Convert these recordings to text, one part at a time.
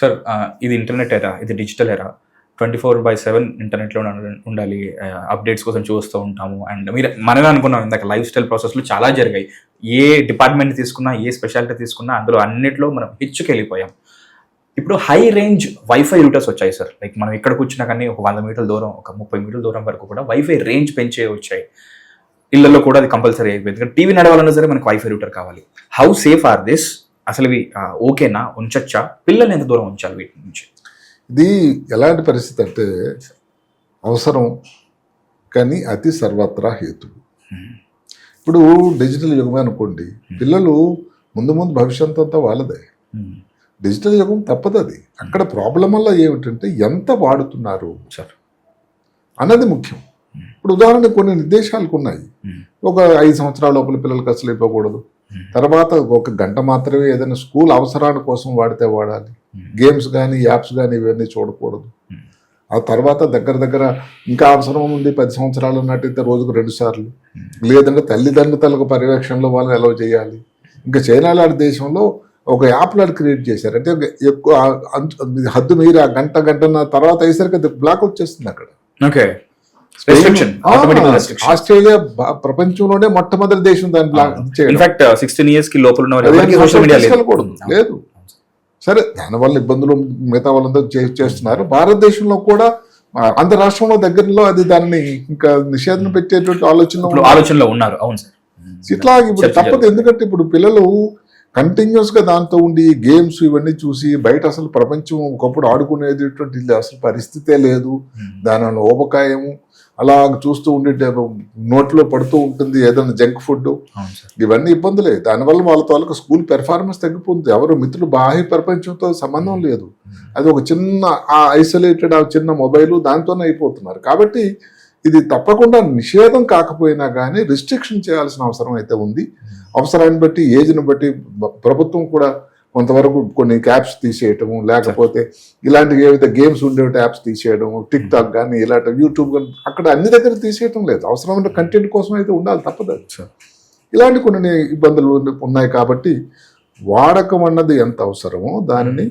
Sir ఇది internet ఎరా, ఇది డిజిటల్ ఎరా. 24/7 ఇంటర్నెట్లో ఉండాలి, అప్డేట్స్ కోసం చూస్తూ ఉంటాము. అండ్ మనమే అనుకున్నాం ఇందాక లైఫ్ స్టైల్ ప్రాసెస్లు చాలా జరిగాయి. ఏ డిపార్ట్మెంట్ తీసుకున్నా, ఏ స్పెషాలిటీ తీసుకున్నా అందులో అన్నిట్లో మనం వెళ్ళిపోయాం. ఇప్పుడు హై రేంజ్ వైఫై రూటర్స్ వచ్చాయి సార్. లైక్ మనం ఎక్కడ కూర్చున్నా కానీ ఒక 100 మీటర్ల దూరం, ఒక 30 మీటర్ల దూరం వరకు కూడా వైఫై రేంజ్ పెంచే వచ్చాయి. ఇళ్లలో కూడా అది కంపల్సరీ అయిపోయింది. ఎందుకంటే టీవీ నడవాలన్నా సరే మనకు వైఫై రూటర్ కావాలి. How safe are this? అసలు ఇవి ఓకేనా, ఉంచచ్చా? పిల్లల్ని ఎంత దూరం ఉంచాలి వీటి నుంచి? ఇది ఎలాంటి పరిస్థితి అంటే అవసరం కానీ అతి సర్వత్రా హేతు. ఇప్పుడు డిజిటల్ యుగమే అనుకోండి, పిల్లలు ముందు భవిష్యత్తు అంతా వాళ్ళదే. డిజిటల్ యుగం తప్పదు. అది అక్కడ ప్రాబ్లం వల్ల ఏమిటంటే ఎంత వాడుతున్నారు సార్ అన్నది ముఖ్యం. ఇప్పుడు ఉదాహరణకు కొన్ని నిర్దేశాలకు ఉన్నాయి. ఒక 5 సంవత్సరాల లోపల పిల్లలకి అసలు ఇవ్వకూడదు. తర్వాత 1 గంట మాత్రమే ఏదైనా స్కూల్ అవసరాల కోసం వాడితే వాడాలి. గేమ్స్ కానీ యాప్స్ కానీ ఇవన్నీ చూడకూడదు. ఆ తర్వాత దగ్గర ఇంకా అవసరం ఉంది 10 సంవత్సరాలు ఉన్నట్టయితే రోజుకు 2 సార్లు, లేదంటే తల్లిదండ్రులకు పర్యవేక్షణలో వాళ్ళని అలౌ చేయాలి. ఇంకా చైనా లాంటి దేశంలో ఒక యాప్ లాంటి క్రియేట్ చేశారు. అంటే ఎక్కువ హద్దు మీరు ఆ గంటన్న తర్వాత అయ్యేసరికి అది బ్లాక్ వచ్చేస్తుంది అక్కడ. ఓకే. ఆస్ట్రేలియా ప్రపంచంలోనే మొట్టమొదటి దేశం దాని బ్లాక్ చేయడం. 16 years కి లోపల లేదు. సరే, దానివల్ల ఇబ్బందులు మిగతా వాళ్ళందరూ చేస్తున్నారు. భారతదేశంలో కూడా అంత రాష్ట్రంలో దగ్గరలో అది దాన్ని ఇంకా నిషేధం పెట్టేటువంటి ఆలోచనలో ఉన్నారు. అవును సార్. ఇట్లా ఇప్పుడు తప్పదు. ఎందుకంటే ఇప్పుడు పిల్లలు కంటిన్యూస్ గా దాంతో ఉండి గేమ్స్ ఇవన్నీ చూసి బయట అసలు ప్రపంచం ఒకప్పుడు ఆడుకునేటటువంటి అసలు పరిస్థితే లేదు. దాని ఊబకాయము అలా చూస్తూ ఉండి నోట్లో పడుతూ ఉంటుంది ఏదైనా జంక్ ఫుడ్, ఇవన్నీ ఇబ్బందులే. దానివల్ల వాళ్ళతో స్కూల్ పెర్ఫార్మెన్స్ తగ్గిపోతుంది. ఎవరు మిత్రులు బాహ్య ప్రపంచంతో సంబంధం లేదు. అది ఒక చిన్న ఐసోలేటెడ్ చిన్న మొబైల్ దాంతోనే అయిపోతున్నారు. కాబట్టి ఇది తప్పకుండా నిషేధం కాకపోయినా కానీ రిస్ట్రిక్షన్ చేయాల్సిన అవసరం అయితే ఉంది. అవసరాన్ని బట్టి, ఏజ్ని బట్టి ప్రభుత్వం కూడా కొంతవరకు కొన్ని యాప్స్ తీసేయటము, లేకపోతే ఇలాంటి ఏవైతే గేమ్స్ ఉండే యాప్స్ తీసేయడం, టిక్ టాక్ కానీ ఇలాంటి యూట్యూబ్ కానీ అక్కడ అన్ని దగ్గర తీసేయటం లేదు. అవసరమైన కంటెంట్ కోసం అయితే ఉండాలి, తప్పదు. ఇలాంటి కొన్ని ఇబ్బందులు ఉన్నాయి. కాబట్టి వాడకం అన్నది ఎంత అవసరమో దానిని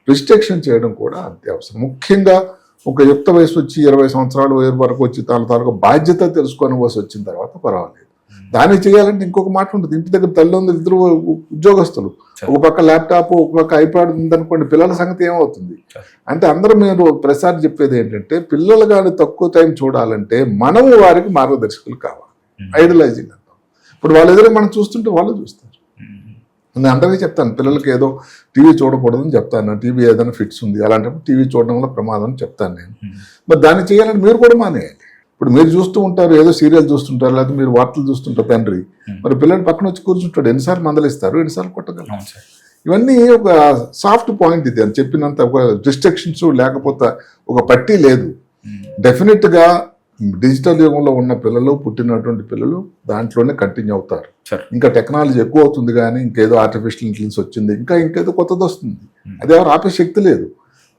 రిస్ట్రిక్షన్ చేయడం కూడా అంతే అవసరం. ముఖ్యంగా ఒక యుక్త వయసు వచ్చి 20 సంవత్సరాల వరకు వచ్చి తాలూకు బాధ్యత తెలుసుకొని వచ్చిన తర్వాత పర్వాలేదు. దాన్ని చేయాలంటే ఇంకొక మాట ఉంటుంది. ఇంటి దగ్గర తల్లిదండ్రులు 2 ఉద్యోగస్తులు, ఒక పక్క ల్యాప్టాప్, ఒక పక్క ఐప్యాడ్ ఉందనుకోండి, పిల్లల సంగతి ఏమవుతుంది అంటే అందరూ మీరు ప్రసాద్ చెప్పేది ఏంటంటే పిల్లలు కానీ తక్కువ టైం చూడాలంటే మనము వారికి మార్గదర్శకులు కావాలి. ఐడలైజింగ్ అంటాం. ఇప్పుడు వాళ్ళ ఎదురు మనం చూస్తుంటే వాళ్ళు చూస్తారు. నేను అందరికీ చెప్తాను, పిల్లలకి ఏదో టీవీ చూడకూడదని చెప్తాను. టీవీ ఏదైనా ఫిట్స్ ఉంది అలాంటప్పుడు టీవీ చూడడం వల్ల ప్రమాదం అని చెప్తాను నేను. మరి దాన్ని చేయాలంటే మీరు కూడా మానేయాలి. ఇప్పుడు మీరు చూస్తూ ఉంటారు, ఏదో సీరియల్ చూస్తుంటారు, లేకపోతే మీరు వార్తలు చూస్తుంటారు తండ్రి, మరి పిల్లలు పక్కన వచ్చి కూర్చుంటాడు, ఎన్నిసార్లు మందలిస్తారు, ఎన్నిసార్లు కొట్టగలరు. ఇవన్నీ ఒక సాఫ్ట్ పాయింట్. ఇది అని చెప్పినంత ఒక రిస్ట్రిక్షన్స్ లేకపోతే ఒక పట్టీ లేదు. డెఫినెట్గా డిజిటల్ యుగంలో ఉన్న పిల్లలు, పుట్టినటువంటి పిల్లలు దాంట్లోనే కంటిన్యూ అవుతారు. ఇంకా టెక్నాలజీ ఎక్కువ అవుతుంది కానీ ఇంకేదో ఆర్టిఫిషియల్ ఇంటెలిజెన్స్ వచ్చింది, ఇంకేదో కొత్తది వస్తుంది, అది ఎవరు ఆపే శక్తి లేదు.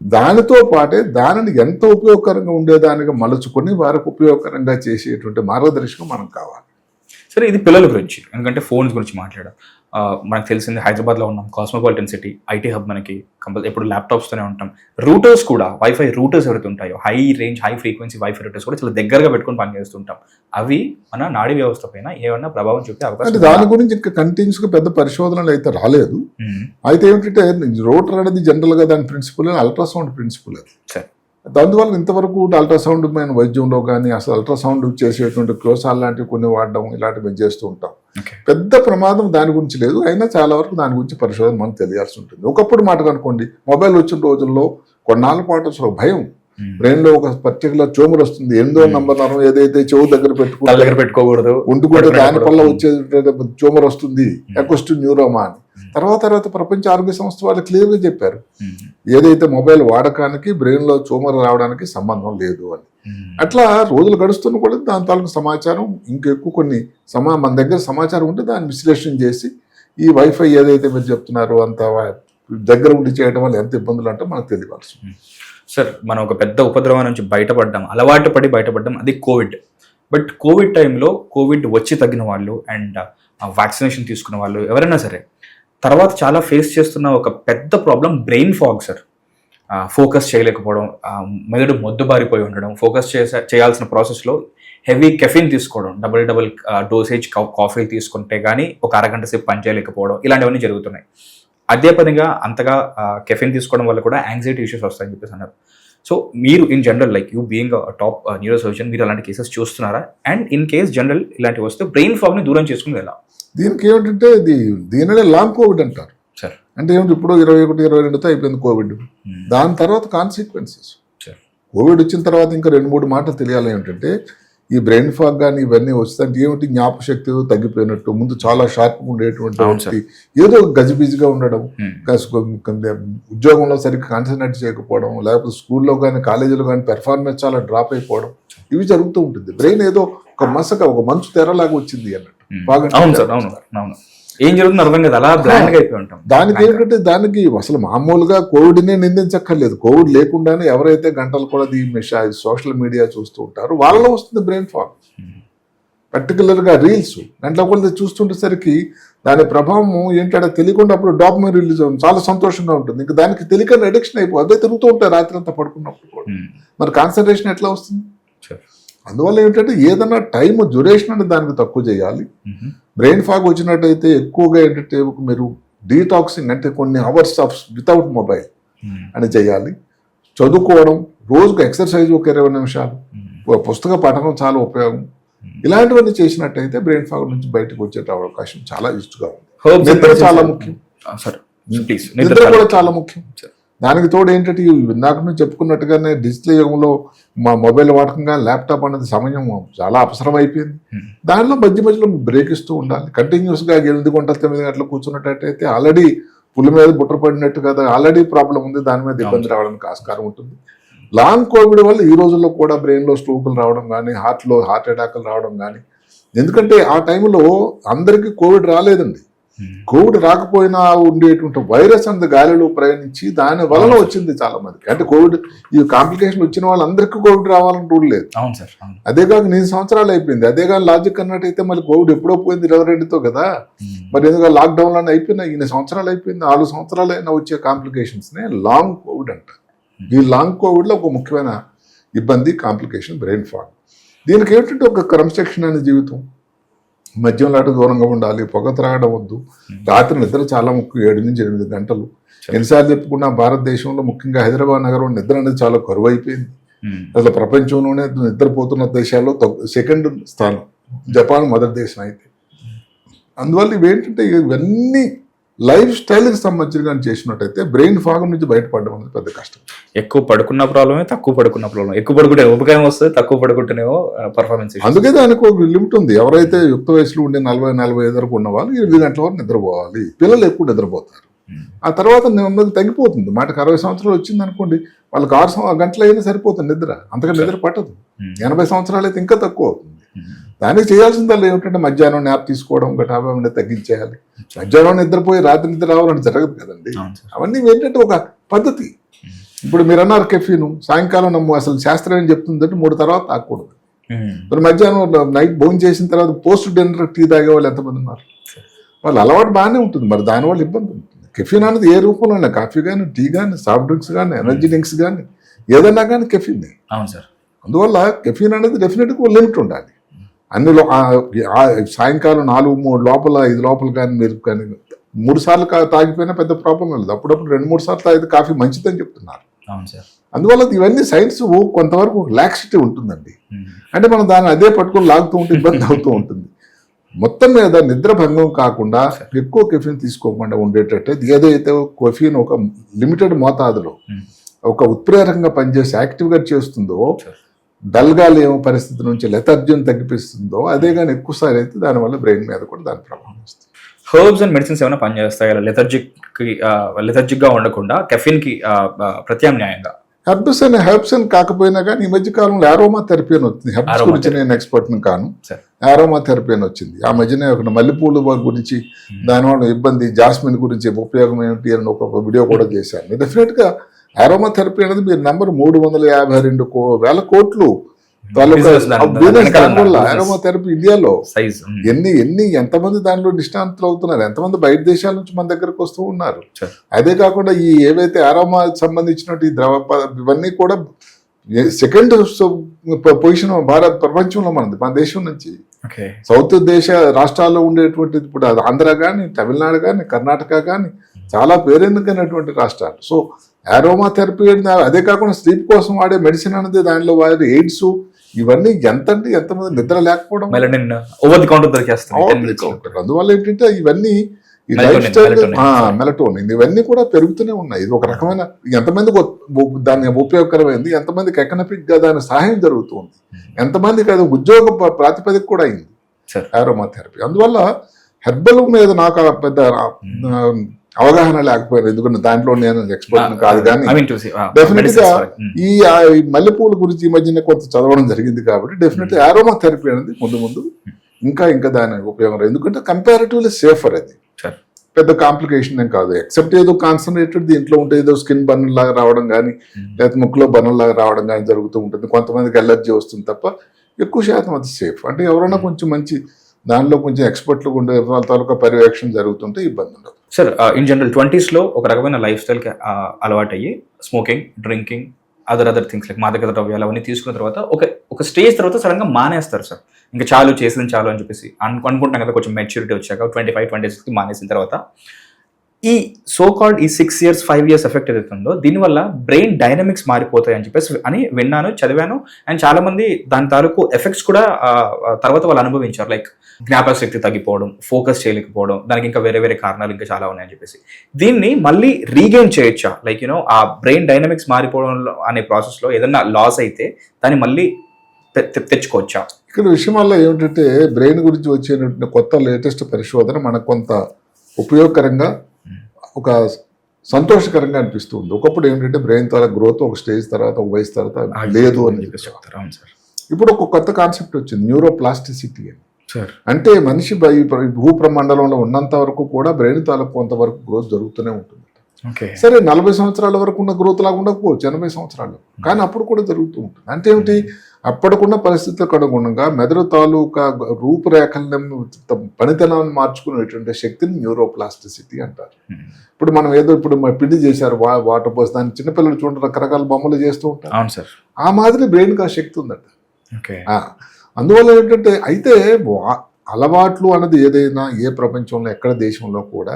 దానితో పాటే దానిని ఎంత ఉపయోగకరంగా ఉండేదానిగా మలుచుకొని వారికి ఉపయోగకరంగా చేసేటువంటి మార్గదర్శకం మనం కావాలి. సరే, ఇది పిల్లల గురించి. ఎందుకంటే ఫోన్స్ గురించి మాట్లాడాం. మనకు తెలిసింది హైదరాబాద్లో ఉన్నాం, కాస్మోపాలిటన్ సిటీ, ఐటీ హబ్. మనకి ఎప్పుడు ల్యాప్టాప్స్తోనే ఉంటాం. రూటర్స్ కూడా, వైఫై రూటర్స్ ఎవరైతే ఉంటాయో, high range high frequency wifi Reuters కూడా చాలా దగ్గరగా పెట్టుకొని పనిచేస్తుంటాం. అవి మన నాడీ వ్యవస్థ పైన ఏమన్నా ప్రభావం చూపే అవకాశం? దాని గురించి ఇంకా కంటిన్యూస్గా పెద్ద పరిశోధనలు అయితే రాలేదు. అయితే ఏమిటంటే రూటర్ అనేది జనరల్గా దాని ప్రిన్సిపల్ అల్ట్రాసౌండ్ ప్రిన్సిపల్. అది అందువల్ల ఇంతవరకు అల్ట్రాసౌండ్మైన వైద్యంలో కానీ అసలు అల్ట్రాసౌండ్ చేసేటువంటి క్లోసాల్ లాంటివి కొన్ని వాడడం ఇలాంటివి మేము చేస్తూ ఉంటాం. పెద్ద ప్రమాదం దాని గురించి లేదు. అయినా చాలా వరకు దాని గురించి పరిశోధన మనకు తెలియాల్సి ఉంటుంది. ఒకప్పుడు మాట అనుకోండి, మొబైల్ వచ్చిన రోజుల్లో కొన్నాళ్ళ పాటు అసలు భయం. బ్రెయిన్ లో ఒక పర్టికులర్ ట్యూమర్ వస్తుంది, 8వ నంబర్ నరం ఏదైతే చెవు దగ్గర పెట్టుకోకూడదు ఉంటుకుంటే దానివల్ల వచ్చే ట్యూమర్ వస్తుంది, అక్యూస్టిక్ న్యూరోమా అని. తర్వాత ప్రపంచ ఆరోగ్య సంస్థ వాళ్ళు క్లియర్గా చెప్పారు, ఏదైతే మొబైల్ వాడకానికి బ్రెయిన్ లో ట్యూమర్ రావడానికి సంబంధం లేదు అని. అట్లా రోజులు గడుస్తున్న కూడా దాని తాలూకు సమాచారం ఇంకెక్కువ కొన్ని మన దగ్గర సమాచారం ఉంటే దాన్ని విశ్లేషణ చేసి ఈ వైఫై ఏదైతే మీరు చెప్తున్నారో అంత దగ్గర ఉండి చేయడం వల్ల ఎంత ఇబ్బందులు అంటే మనకు తెలియవలసి. సార్, మనం ఒక పెద్ద ఉపద్రవం నుంచి బయటపడ్డాం, అలవాటు పడి బయటపడ్డాం, అది కోవిడ్. బట్ కోవిడ్ టైంలో కోవిడ్ వచ్చి తగ్గిన వాళ్ళు అండ్ వ్యాక్సినేషన్ తీసుకున్న వాళ్ళు ఎవరైనా సరే తర్వాత చాలా ఫేస్ చేస్తున్న ఒక పెద్ద problem brain fog sir. Focus చేయలేకపోవడం, మెదడు మొద్దుబారిపోయి ఉండడం, ఫోకస్ చేయాల్సిన ప్రాసెస్లో హెవీ కెఫిన్ తీసుకోవడం, డబుల్ డోసేజ్ కాఫీలు తీసుకుంటే కానీ ఒక అరగంట సేపు పని చేయలేకపోవడం, ఇలాంటివన్నీ జరుగుతున్నాయి. అదే పనిగా అంతగా కెఫిన్ తీసుకోవడం వల్ల కూడా యాంగ్జైటీ ఇష్యూస్ వస్తాయని చెప్పేసి అన్నారు. సో మీరు in general like you being top neuro surgeon, మీరు అలాంటి కేసెస్ చూస్తున్నారా? అండ్ ఇన్ కేస్ జనరల్ ఇలాంటివి వస్తే బ్రెయిన్ ఫాగ్ని దూరం చేసుకుని ఎలా? దీనికి ఏమిటంటే దీనినే లాంగ్ కోవిడ్ అంటారు. సార్ అంటే ఏమిటి, ఇప్పుడు 21-22తో అయిపోయింది కోవిడ్. దాని తర్వాత కాన్సిక్వెన్సెస్, కోవిడ్ వచ్చిన తర్వాత ఇంకా 2-3 మాటలు తెలియాలి. ఏమిటంటే ఈ బ్రెయిన్ ఫాగ్ కానీ ఇవన్నీ వస్తుందంటే ఏమిటి, జ్ఞాపశక్తి తగ్గిపోయినట్టు, ముందు చాలా షార్ప్గా ఉండేటువంటి ఏదో గజిబిజిగా ఉండడం, ఉద్యోగంలో సరిగ్గా కాన్సన్ట్రేట్ చేయకపోవడం, లేకపోతే స్కూల్లో కానీ కాలేజీలో కానీ పెర్ఫార్మెన్స్ చాలా డ్రాప్ అయిపోవడం, ఇవి జరుగుతూ ఉంటుంది. బ్రెయిన్ ఏదో ఒక మంచు తెరలాగా వచ్చింది అన్నట్టు. ఏం జరుగుతుంది అర్థం కదా, అలా బ్లాంక్ అయిపోయి ఉంటాం. దానికి ఏంటంటే దానికి అసలు మామూలుగా కోవిడ్నే నిందించక్కర్లేదు. కోవిడ్ లేకుండానే ఎవరైతే గంటలు కూడా సోషల్ మీడియా చూస్తూ ఉంటారో వాళ్ళలో వస్తుంది బ్రెయిన్ ఫాగ్. పర్టికులర్గా రీల్స్ గంటల కొలది చూస్తుండేసరికి దాని ప్రభావం ఏంటంటే తెలియకుండా అప్పుడు డాపమైన్ రిలీజ్ అవుతుంది, చాలా సంతోషంగా ఉంటుంది. ఇంకా దానికి తెలియకుండా అడిక్షన్ అయిపోయి అదే తిరుగుతూ ఉంటాయి రాత్రి అంతా పడుకున్నప్పుడు కూడా. మరి కాన్సన్ట్రేషన్ ఎట్లా వస్తుంది? అందువల్ల ఏంటంటే ఏదైనా టైం డ్యూరేషన్ అనేది దానికి తక్కువ చేయాలి. బ్రెయిన్ ఫాగ్ వచ్చినట్టయితే ఎక్కువగా ఏంటంటే మీరు డీటాక్సింగ్ అంటే కొన్ని అవర్స్ ఆఫ్ వితౌట్ మొబైల్ అని చేయాలి. చదువుకోవడం, రోజుకు ఎక్సర్సైజ్ ఒక 20 నిమిషాలు, పుస్తక పఠనం చాలా ఉపయోగం. ఇలాంటివన్నీ చేసినట్టయితే బ్రెయిన్ ఫాగ్ నుంచి బయటకు వచ్చే అవకాశం చాలా ఇష్టగా ఉంది. నిద్ర చాలా ముఖ్యం, నిద్ర కూడా చాలా ముఖ్యం. దానికి తోడు ఏంటంటే ఇందాక నుంచి చెప్పుకున్నట్టుగానే డిజిటల్ యుగంలో మా మొబైల్ వాడకంగా ల్యాప్టాప్ అనేది సమయం చాలా అవసరం అయిపోయింది. దానిలో మధ్యలో బ్రేక్ ఇస్తూ ఉండాలి. కంటిన్యూస్గా 8 గంటలు 9 గంటలు కూర్చున్నట్టయితే ఆల్రెడీ పులి మీద బుట్ర పడినట్టు కదా, ఆల్రెడీ ప్రాబ్లం ఉంది, దాని మీద ఇబ్బంది రావడానికి ఆస్కారం ఉంటుంది. లాంగ్ కోవిడ్ వల్ల ఈ రోజుల్లో కూడా బ్రెయిన్లో స్ట్రోకులు రావడం కానీ, హార్ట్ అటాక్లు రావడం కానీ. ఎందుకంటే ఆ టైంలో అందరికీ కోవిడ్ రాలేదండి. కోవిడ్ రాకపోయినా ఉండేటువంటి వైరస్ అనేది గాలిలో ప్రయాణించి దాని వలన వచ్చింది చాలా మందికి. అంటే కోవిడ్ ఈ కాంప్లికేషన్ వచ్చిన వాళ్ళందరికీ కోవిడ్ రావాలని రూల్ లేదు. అదే కాక 9 సంవత్సరాలు అయిపోయింది. అదే కానీ లాజిక్ అన్నట్టయితే మళ్ళీ కోవిడ్ ఎప్పుడో పోయింది 22తో కదా. మరి ఎందుకంటే లాక్డౌన్లో అయిపోయినా 8 సంవత్సరాలు అయిపోయింది, 4 సంవత్సరాలు అయినా వచ్చే కాంప్లికేషన్స్నే లాంగ్ కోవిడ్ అంటారు. ఈ లాంగ్ కోవిడ్లో ఒక ముఖ్యమైన ఇబ్బంది కాంప్లికేషన్ బ్రెయిన్ ఫాగ్. దీనికి ఏంటంటే ఒక క్రమశిక్షణ అనే జీవితం, మద్యం లాంటి దూరంగా ఉండాలి, పొగ త్రాగడం వద్దు, రాత్రి నిద్ర చాలా ముఖ్యం, 7-8 గంటలు. ఎన్నిసార్లు చెప్పుకున్నా భారతదేశంలో ముఖ్యంగా హైదరాబాద్ నగరం నిద్ర అనేది చాలా కరువు అయిపోయింది. అసలు ప్రపంచంలోనే నిద్రపోతున్న దేశాల్లో 2nd స్థానం, జపాన్ మొదటి దేశం అయితే. అందువల్ల ఇవేంటంటే ఇవన్నీ లైఫ్ స్టైల్కి సంబంధించిన చేసినట్టయితే బ్రెయిన్ ఫాగ్ నుంచి బయటపడడం అనేది పెద్ద కష్టం. ఎక్కువ పడుకున్న ప్రాబ్లమే, తక్కువ పడుకున్న ప్రాబ్లం. ఎక్కువ పడుకుంటే ఉపకాయం వస్తుంది, తక్కువ పడుకుంటేనేమో పర్ఫార్మెన్స్. అందుకే దానికి ఒక లిమిట్ ఉంది. ఎవరైతే యుక్త వయసులో ఉండే 40-45 వరకు ఉన్న వాళ్ళు 8 గంటల వరకు నిద్రపోవాలి. పిల్లలు ఎక్కువ నిద్రపోతారు. ఆ తర్వాత నెమ్మది తగ్గిపోతుంది. మాటకు 60 సంవత్సరాలు వచ్చింది అనుకోండి, వాళ్ళకి 6 గంటలు అయినా సరిపోతుంది నిద్ర, అంతగా నిద్ర పట్టదు. 80 సంవత్సరాలు అయితే ఇంకా తక్కువ అవుతుంది. దానికి చేయాల్సిందల్లా ఏమిటంటే మధ్యాహ్నం న్యాప్ తీసుకోవడం, గటాభాన్ని తగ్గించేయాలి. మధ్యాహ్నం నిద్రపోయి రాత్రి నిద్ర రావాలంటే జరగదు కదండి. అవన్నీ ఏంటంటే ఒక పద్ధతి. ఇప్పుడు మీరు అన్నారు కెఫీను, సాయంకాలం అసలు శాస్త్రం ఏం చెప్తుందంటే 3 తర్వాత తాగకూడదు. మరి మధ్యాహ్నం నైట్ భోజనం చేసిన తర్వాత పోస్ట్ డిన్నర్ టీ తాగే వాళ్ళు ఎంతమంది ఉన్నారు? వాళ్ళు అలవాటు బాగానే ఉంటుంది, మరి దానివల్ల ఇబ్బంది ఉంటుంది. కెఫీన్ అనేది ఏ రూపంలో అయినా, కాఫీ కానీ, టీ కానీ, సాఫ్ట్ డ్రింక్స్ కానీ, ఎనర్జీ డ్రింక్స్ కానీ, ఏదన్నా కానీ కెఫీన్. అవును సార్. అందువల్ల కెఫీన్ అనేది డెఫినెట్గా లిమిట్ ఉండాలి. అన్ని సాయంకాలం 4-3 లోపల 5 లోపల కానీ మీరు కానీ 3 సార్లు తాగిపోయినా పెద్ద ప్రాబ్లం లేదు. అప్పుడప్పుడు 2-3 సార్లు తాగితే కాఫీ మంచిదని చెప్తున్నారు. అందువల్ల ఇవన్నీ సైన్స్ కొంతవరకు లాక్సిటీ ఉంటుందండి. అంటే మనం దాన్ని అదే పట్టుకొని లాగుతూ ఉంటే ఇబ్బంది అవుతూ ఉంటుంది. మొత్తం మీద నిద్ర భంగం కాకుండా ఎక్కువ కెఫీన్ తీసుకోకుండా ఉండేటట్టే ఏదైతే కెఫీన్ ఒక లిమిటెడ్ మోతాదులో ఒక ఉత్ప్రేరకంగా పనిచేసి యాక్టివ్గా చేస్తుందో, డల్గా లేని పరిస్థితి నుంచి లెథర్జీని తగ్గిపిస్తుందో, అదే కానీ ఎక్కువసారి అయితే దానివల్ల బ్రెయిన్ మీద కూడా దాని ప్రభావం వస్తుంది. హర్బ్స్ అండ్ మెడిసిన్స్ ఏమైనా పనిచేస్తాయి లెథర్జిక్గా ఉండకుండా కెఫిన్కి ప్రత్యామ్నాయంగా? హెర్బ్స్ అని కాకపోయినా కానీ ఈ మధ్య కాలంలో ఆరోమా థెరపీ అని వచ్చింది. హెర్బ్స్ గురించి నేను ఎక్స్పర్ట్ని కాను, ఆరోమా థెరపీ అని వచ్చింది. ఆ మధ్యనే ఒక మల్లెపూలు గురించి, దానివల్ల ఇబ్బంది, జాస్మిన్ గురించి ఉపయోగం ఏమిటి అని ఒక వీడియో కూడా చేశాను. డెఫినెట్గా ఆరోమా థెరపీ అనేది మీరు నెంబర్ 352,000 కోట్లు Business దానివల్ల business. అరోమా థెరపీ ఇండియాలో సైజ్ ఎంతమంది దానిలో నిష్ణాంతులు అవుతున్నారు, ఎంతమంది బయట దేశాల నుంచి మన దగ్గరకు వస్తూ ఉన్నారు. Sure. అదే కాకుండా ఈ ఏవైతే అరోమా సంబంధించినట్టు ఈ ఇవన్నీ కూడా సెకండ్ పొజిషన్ భారత్ ప్రపంచంలో మన దేశం నుంచి. ఓకే సౌత్ దేశ రాష్ట్రాల్లో ఉండేటువంటి ఇప్పుడు ఆంధ్ర కానీ, తమిళనాడు కానీ, కర్ణాటక కానీ చాలా పేరెన్నికైనటువంటి రాష్ట్రాలు. సో అరోమా థెరపీ అదే కాకుండా స్లీప్ కోసం వాడే మెడిసిన్ అనేది దానిలో వాడే ఎయిడ్స్ ఇవన్నీ ఎంతమంది నిద్ర లేకపోవడం, మెలనిన్ ఓవర్ ది కౌంటర్ దొరికేస్తాయి. అందువల్ల ఏంటంటే ఇవన్నీ ఈ life Melatonin, style melatonin. Melatonin ఇవన్నీ కూడా పెరుగుతూనే ఉన్నాయి. ఇది ఒక రకమైన ఎంతమందికి దాన్ని ఉపయోగకరమైంది, ఎంతమందికి ఎకనామిక్ గా దాని సహాయం జరుగుతుంది, ఎంతమందికి అది ఉద్యోగ ప్రాతిపదిక కూడా అయింది Sure. Aroma therapy. అందువల్ల హెర్బల్ మీద నాకు ఆ పెద్ద అవగాహన లేకపోయింది, ఎందుకంటే దాంట్లో నేను ఎక్స్పర్ట్ కాదు. కానీ డెఫినెట్ గా ఈ మల్లెపూల గురించి ఈ మధ్యన కొంత చదవడం జరిగింది కాబట్టి డెఫినెట్ అరోమా థెరపీ అనేది ముందు ఇంకా దాని ఉపయోగం, ఎందుకంటే కంపారిటివ్లీ సేఫర్ అది. పెద్ద కాంప్లికేషన్ ఏం కాదు, ఎక్సెప్ట్ ఏదో కాన్సన్ట్రేటెడ్ దీంట్లో ఉంటే ఏదో స్కిన్ బర్న్ లాగా రావడం కానీ, లేకపోతే ముక్కులో బర్న్ లాగా రావడం కానీ జరుగుతూ ఉంటుంది. కొంతమందికి ఎలర్జీ వస్తుంది తప్ప ఎక్కువ శాతం అది సేఫ్. అంటే ఎవరైనా కొంచెం మంచి దానిలో కొంచెం ఎక్స్పర్ట్లు ఉండే వాళ్ళ తాలూకా పర్యవేక్షణ జరుగుతుంటే ఇబ్బంది ఉండదు. సార్ ఇన్ జనరల్ 20s లో ఒక రకమైన లైఫ్ స్టైల్కి అలవాటు అయ్యి smoking, drinking, other things like మాదక ద్రవ్యాలు అవన్నీ తీసుకున్న తర్వాత ఒక స్టేజ్ తర్వాత సడన్ గా మానేస్తారు సార్. ఇంకా చేసింది చాలు అని చెప్పేసి అనుకుంటాం కదా. కొంచెం మెచ్యూరిటీ వచ్చాక 25-26 మానేసిన తర్వాత ఈ సో కాల్డ్ ఈ 6 years 5 years ఎఫెక్ట్ ఏదైతుందో దీనివల్ల బ్రెయిన్ డైనమిక్స్ మారిపోతాయి అని చెప్పేసి అని విన్నాను, చదివాను. అండ్ చాలా మంది దాని తాలూకు ఎఫెక్ట్స్ కూడా తర్వాత వాళ్ళు అనుభవించారు. లైక్ జ్ఞాపక శక్తి తగ్గిపోవడం, ఫోకస్ చేయలేకపోవడం, దానికి ఇంకా వేరే కారణాలు ఇంకా చాలా ఉన్నాయని చెప్పేసి. దీన్ని మళ్ళీ రీగెయిన్ చేయొచ్చా? లైక్ ఆ బ్రెయిన్ డైనమిక్స్ మారిపోవడం అనే ప్రాసెస్ లో ఏదన్నా లాస్ అయితే దాన్ని మళ్ళీ తెచ్చుకోవచ్చా? ఇక్కడ విషయం వల్ల ఏమిటంటే బ్రెయిన్ గురించి వచ్చేటువంటి కొత్త లేటెస్ట్ పరిశోధన మనకు కొంత ఉపయోగకరంగా, ఒక సంతోషకరంగా అనిపిస్తుంది. ఒకప్పుడు ఏంటంటే బ్రెయిన్ తాలూకా గ్రోత్ ఒక స్టేజ్ తర్వాత, ఒక వయసు తర్వాత లేదు అని చెప్తారు. ఇప్పుడు ఒక కొత్త కాన్సెప్ట్ వచ్చింది, న్యూరోప్లాస్టిసిటీ అని. అంటే మనిషి భూప్రమండలంలో ఉన్నంత వరకు కూడా బ్రెయిన్ తాలూకు కొంతవరకు గ్రోత్ జరుగుతూనే ఉంటుంది. సరే 40 సంవత్సరాల వరకు ఉన్న గ్రోత్ లాగా ఉండకపోవచ్చు 80 సంవత్సరాలు, కానీ అప్పుడు కూడా జరుగుతూ ఉంటుంది. అంటే ఏమిటి, అప్పటికున్న పరిస్థితులకు అనుగుణంగా మెదడు తాలూకా రూపురేఖలను పనితనాన్ని మార్చుకునేటువంటి శక్తిని న్యూరోప్లాస్టిసిటీ అంటారు. ఇప్పుడు మనం ఇప్పుడు పిండి చేశారు వాటర్ పోసి, దాన్ని చిన్నపిల్లలు చూడండి రకరకాల బొమ్మలు చేస్తూ ఉంటారు. ఆ మాదిరి బ్రెయిన్కి ఆ శక్తి ఉందట. అందువల్ల ఏంటంటే అయితే అలవాట్లు అన్నది ఏదైనా ఏ ప్రపంచంలో ఎక్కడ దేశంలో కూడా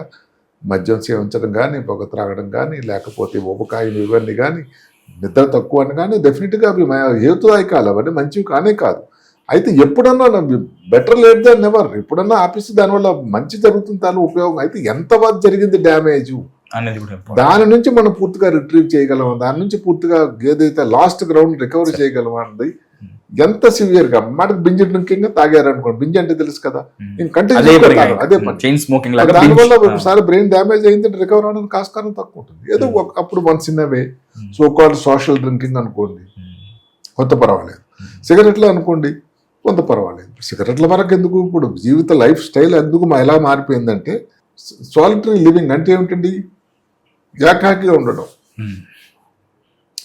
మద్యం సేవించడం కానీ, పొగ త్రాగడం కానీ, లేకపోతే ఊబకాయలు ఇవన్నీ కానీ, నిద్ర తక్కువ అని కానీ డెఫినెట్గా అవి హేతుదాయకాలు, అవన్నీ మంచివి కానే కాదు. అయితే ఎప్పుడన్నా బెటర్ లేట్ దాన్ నెవర్, ఎప్పుడన్నా ఆపేసి దానివల్ల మంచి జరుగుతుంది, దాని ఉపయోగం. అయితే ఎంతవరకు జరిగింది డ్యామేజ్ దాని నుంచి మనం పూర్తిగా రిట్రీవ్ చేయగలమా, దాని నుంచి పూర్తిగా ఏదైతే లాస్ట్ గ్రౌండ్ రికవరీ చేయగలమా అన్నది ఎంత సివియర్ గా. మనకు బింజ్ డ్రింకింగ్ తాగారు అనుకోండి, బింజ్ అంటే తెలుసు కదా, అదే దానివల్ల ఒకసారి బ్రెయిన్ డ్యామేజ్ అయిందంటే రికవర్ అవడానికి ఆస్కారం తక్కువ ఉంటుంది. ఏదో అప్పుడు once in away so called social drinking అనుకోండి, కొంత పర్వాలేదు. సిగరెట్లు అనుకోండి, కొంత పర్వాలేదు. సిగరెట్ల వరకు ఎందుకు, ఇప్పుడు జీవిత లైఫ్ స్టైల్ ఎందుకు ఎలా మారిపోయిందంటే సాలిటరీ లివింగ్ అంటే ఏమిటండి, ఏకాకిగా ఉండడం.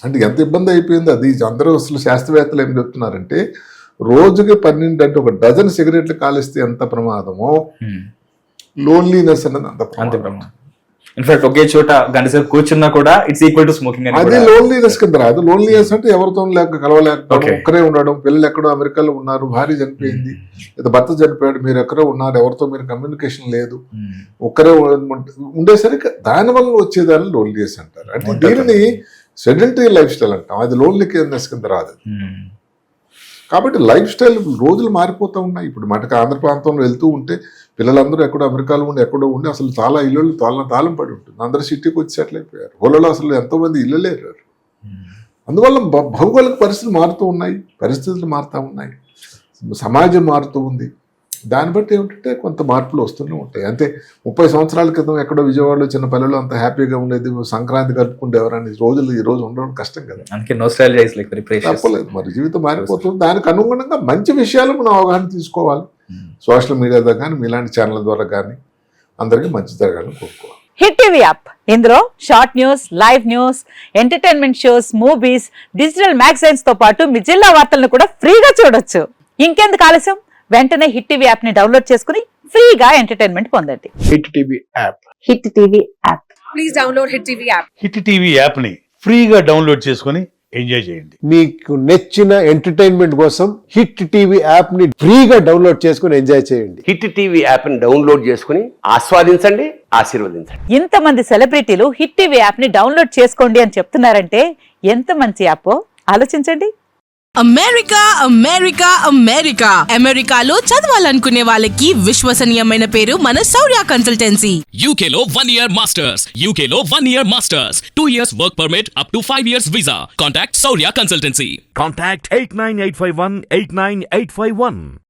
అంటే ఎంత ఇబ్బంది అయిపోయింది అది. అందరూ అసలు శాస్త్రవేత్తలు ఏం చెప్తున్నారంటే రోజుకి 12 అంటే 1 డజన్ సిగరెట్లు కాలిస్తే ఎంత ప్రమాదమో, లోన్లీనెస్ అన్నది అంత ప్రమాదం. ఇన్ఫాక్ట్ ఒకే చోట గంట సేపు కూర్చున్నా కూడా ఇట్స్ ఈక్వల్ టు స్మోకింగ్. అది లోన్లీనెస్ కింద రాదు. లోన్లీనెస్ అంటే ఎవరితో కలవలేకపోవడం, ఒక్కరే ఉండడం. పిల్లలు ఎక్కడో అమెరికాలో ఉన్నారు, భార్య చనిపోయింది, లేదా భర్త చనిపోయాడు, మీరు ఎక్కడో ఉన్నారు, ఎవరితో మీరు కమ్యూనికేషన్ లేదు, ఒక్కరే ఉండేసరికి దానివల్ల వచ్చేదాన్ని లోన్లీనెస్ అంటారు. అంటే దీనిని సెడెంటరీ లైఫ్ స్టైల్ అంటాం, అది లోన్లీనెస్ కింద రాదు. కాబట్టి లైఫ్ స్టైల్ రోజులు మారిపోతూ ఉన్నాయి. ఇప్పుడు మనకి ఆంధ్ర ప్రాంతంలో వెళ్తూ ఉంటే పిల్లలందరూ ఎక్కడో అమెరికాలో ఉండి అసలు చాలా ఇళ్ళు తాళం పడి ఉంటుంది. అందరూ సిటీకి వచ్చి సెటిల్ అయిపోయారు. ఊళ్ళలో అసలు ఎంతోమంది ఇళ్ళు లేరు. అందువల్ల భౌగోళిక పరిస్థితులు మారుతూ ఉన్నాయి, పరిస్థితులు మారుతూ ఉన్నాయి, సమాజం మారుతూ ఉంది. దాన్ని బట్టి ఏమిటంటే కొంత మార్పులు వస్తూనే ఉంటాయి. అంతే 30 సంవత్సరాల క్రితం ఎక్కడో విజయవాడలో చిన్న పల్లెలో అంత హ్యాపీగా ఉండేది, సంక్రాంతి కలుపుకుంటేవారని ఈ రోజు ఉండడం కష్టం కదా. తప్పలేదు, మరి జీవితం మారిపోతుంది. దానికి అనుగుణంగా మంచి విషయాలు మనం అవగాహన తీసుకోవాలి. సోషల్ మీడియా ద్వారా కానీ, మీలాంటి ఛానల్ ద్వారా కానీ అందరికీ మంచి జరగాలని కోరుకోవాలి. హిట్ టీవీ యాప్ ఇందులో short news, live news, entertainment shows, movies, digital magazines తో పాటు మీ జిల్లా వార్తలను కూడా ఫ్రీగా చూడొచ్చు. ఇంకెందుకు ఆలస్యం, వెంటనే హిట్ టీవీ యాప్ ని డౌన్లోడ్ చేసుకుని ఫ్రీగా ఎంటర్టైన్మెంట్ పొందండి. Hit TV app. Hit TV app. Please download Hit TV app. Hit TV యాప్ని ఫ్రీగా డౌన్లోడ్ చేసుకొని ఎంజాయ్ చేయండి. మీకు నచ్చిన ఎంటర్టైన్మెంట్ కోసం హిట్ టీవీ యాప్ ని ఫ్రీగా డౌన్లోడ్ చేసుకుని ఎంజాయ్ చేయండి. హిట్ టీవీ యాప్ని డౌన్లోడ్ చేసుకుని ఆస్వాదించండి, ఆశీర్వదించండి. ఇంతమంది సెలబ్రిటీలు హిట్ టీవీ యాప్ ని డౌన్లోడ్ చేసుకోండి అని చెప్తున్నారంటే ఎంత మంచి యాప్ ఆలోచించండి. అమెరికా అమెరికా అమెరికా అమెరికాలో చదవాలనుకునే వాళ్ళకి విశ్వసనీయమైన పేరు మన శౌర్య కన్సల్టెన్సీ. UK లో 1 year masters. UK లో 1 year masters. 2 years work permit up to 5 years visa. Contact Saurya Consultancy. Contact 89851 89851.